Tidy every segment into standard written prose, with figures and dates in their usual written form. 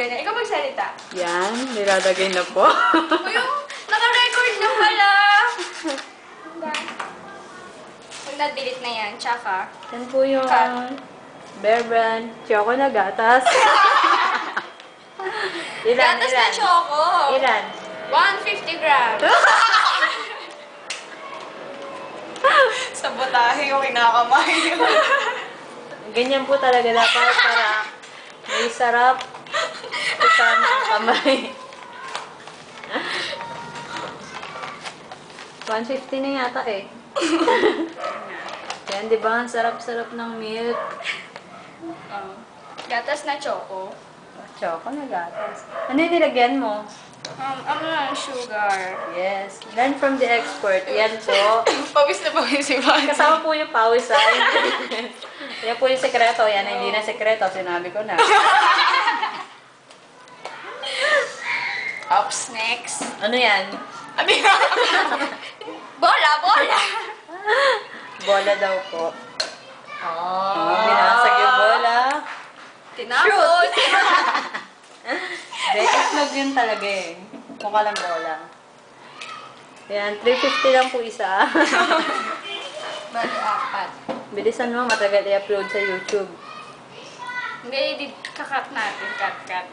na. Ikaw magsalita. Yan, nilalagay na po. O yung naka-record na pala. Pag na-delete na yan, tsaka. Yan po yung Bear Brand Choco na gatas. Gatas na choco. Ilan? 150 grams. Sabotahe yung kinakamay. Ganyan po talaga dapat para may sarap kasama ang kamay. 150 na yata eh. Yan, di ba? Ang sarap-sarap ng milk. Gatas na choco. Choco na gatas. Ano yung nilagyan mo? Ano lang, sugar. Yes. Learn from the expert. Yan po. Pawis na pawis si Badi. Kasama po yung pawis ay. Yan po yung sekreto. Yan hindi na sekreto. Sinabi ko na. Ops, next. Ano yan? Ano yan? Bola, bola! Bola daw po. Oh. Binasag yung bola. Tinapos. Hindi, itlog yun talaga eh. Mukha lang bola. Yan, 350 lang po isa. Bali, 4. Bilisan mo, matagal i-upload sa YouTube. Hindi, kakat natin. Cut.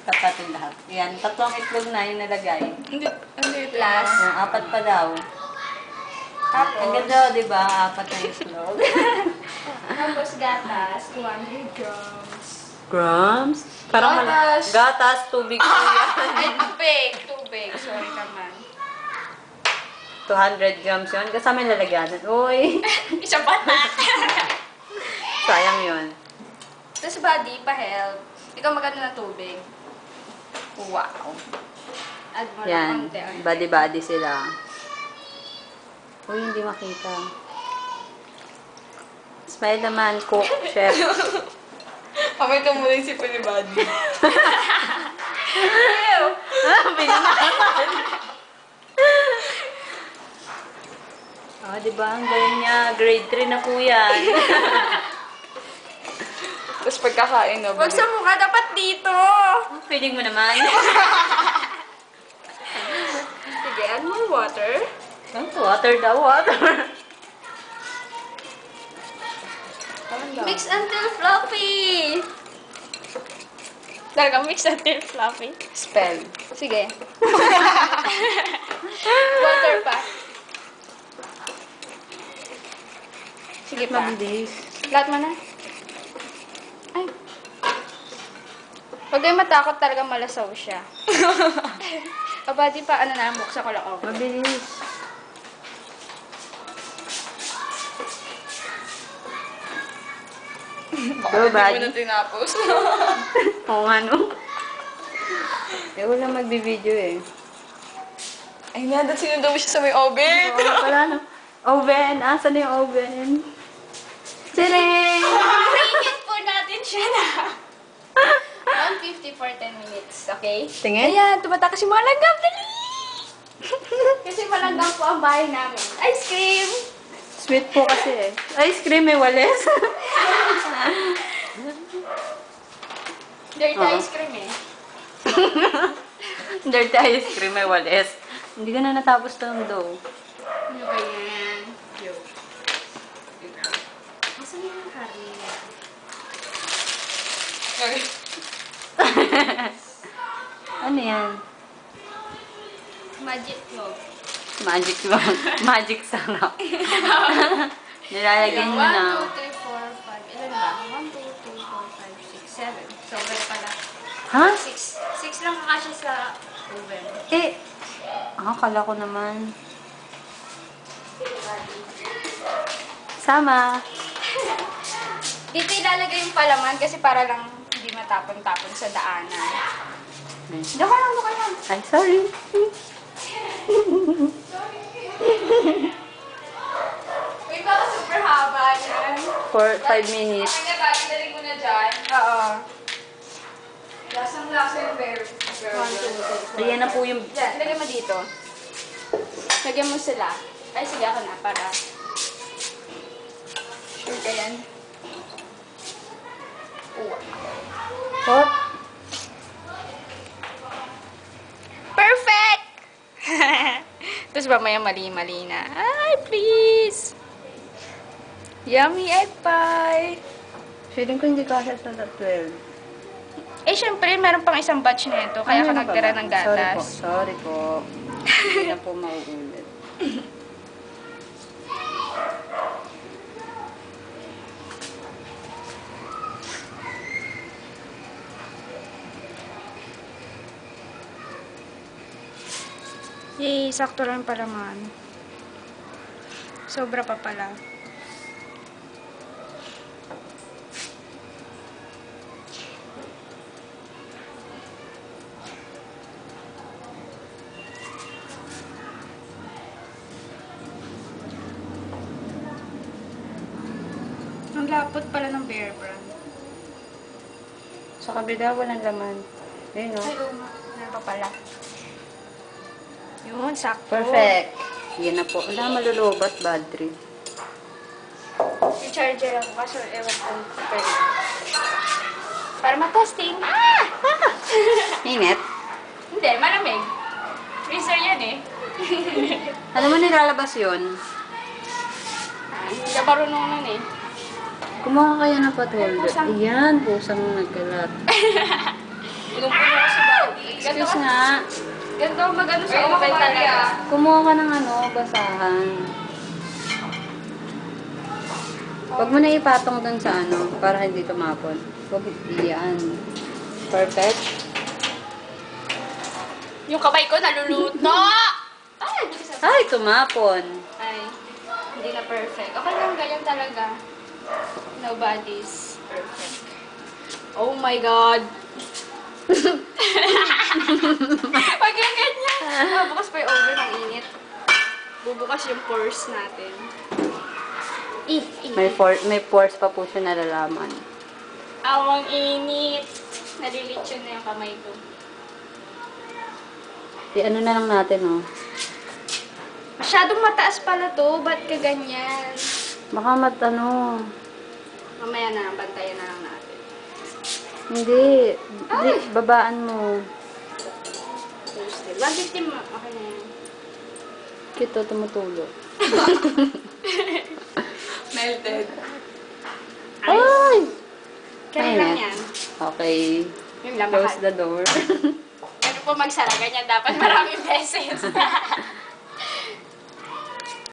Katatin lahat. Yan, 3 itlog na yung nalagay. Hindi Plus. Yung 4 pa daw. Tapos, Ang ganda, di ba? 4 na itlog. tapos gatas, 200 grams. Grams? Parang Gatas. gatas, tubig po yan. Ay, tubig. Sorry naman. 200 grams yun. Kasama yung lalagyanan. Uy! Isang patak. Sayang yun. Tapos body, pa-help. Ikaw maganda ng tubig. Wow. Add mo lang Yan. konti. Body-body sila. Uy, hindi makita. Smile naman, cook, chef. Kamay ka muna yung sipa ni Badi. Binanasan. Diba? Ang galing niya. Grade 3 na po yan. Tapos pagkakain na. Huwag sa mukha, dapat dito. Feeling mo naman. Sige, add more water. Water daw, water. Mix until fluffy. Talaga, mix until fluffy. Spell. Sige. Water pa. Sige pa. Mabilis. Lahat mo na. Ay. Huwag kayong matakot, talaga malasaw siya. Aba, di pa, ano na, buksan ko lang ako. Mabilis. Baka Go, hindi mo Badi. na tinapos. Oo nga, no? Wala magbibideo eh. Ay, nada, sinundo mo siya sa may oven. Oo, pala, no? Oven. Asan na yung oven? Tadang! Preheat po natin siya na. 150 for 10 minutes, okay? Tingin? Ayan, tumatakas yung mga langgam. Dali! Kasi malanggam po ang bahay namin. Ice cream! Sweet po kasi eh. Ice cream may wales. Dirty Oo. ice cream eh. Dirty ice cream may wales. Hindi ka na natapos ng dough. Ano ba yan? Yo. Asan yung curry? Ano yan? Magic clove. Magic lang. Magic sarap. Nilalagyan mo na. 1, 2, 3, 4, 5. Ilan ba? 1, 2, 3, 4, 5, 6, 7. Sobrang pala. Ha? 6 lang kasi sa oven. Eh. Kala ko naman. Sama. Dito ilalagay yung palaman kasi para lang hindi matapon-tapon sa daanan. Doon ka lang. Ay, sorry. Uy, baka super haba yan. For 5 minutes. Okay na ba? Daling mo na dyan. Oo. Lasang-lasa yung bear. 1, 2, 3, 4. Ayan na po yung... Diyan, lagyan mo dito. Lagyan mo sila. Ay, sige ako na para. Sure ka yan. Hot. mamaya mali-mali na. Ay, please! Yummy egg pie! Feeling ko hindi kasya sa 12. Eh, syempre, meron pang isang batch nito, kaya ka Ano ba nagtira ba? ng gatas. Sorry po. Hindi na po mauulit. Yay, sakto lang pala man. Sobra pa pala. Ang lapot pala ng Bear Brand. Sa kabila, walang laman. Ayun, no? Ay, oo nga. Meron pa pala. Yun, sakto. Perfect. Yan na po. Wala malulubat, bad trip. Yung charger ako, kaso ewan ko pwede. Para matesting. Ah! Init. Hindi, malamig. Freezer yan eh. Alam mo nilalabas yun? Hindi ka marunong nun eh. Kumuha kayo ng patuldo. Pusang- Ayan, pusang nagkalat. Punong-puno ko sa body. Excuse nga. Ganito ako mag-ano sa oven talaga. Kumuha ka ng basahan. Huwag mo na ipatong dun sa para hindi tumapon. Huwag iyan. Perfect. Yung kamay ko naluluto! Ay, bilis ako. Ay, tumapon. Ay, hindi na perfect. Okay lang, ganyan talaga. Nobody's perfect. Oh my God! Pag yung ganyan. Bukas pa yung oven, ang init. Bubukas yung pores natin. May force pa po siya nalalaman. Awang init. Nalilitsyon na yung kamay ko. Ano na lang natin, Masyadong mataas pala to. Ba't ka ganyan? Baka Mamaya na lang, bantayan na lang natin. Hindi. Hindi, babaan mo. Toasted. 150 mo. Okay na yan. Kito, tumutulo. Melted. Ay! Kaya lang Mainit. yan. Okay. Yung Close lamakan. the door. Pero po magsara, ganyan dapat maraming beses.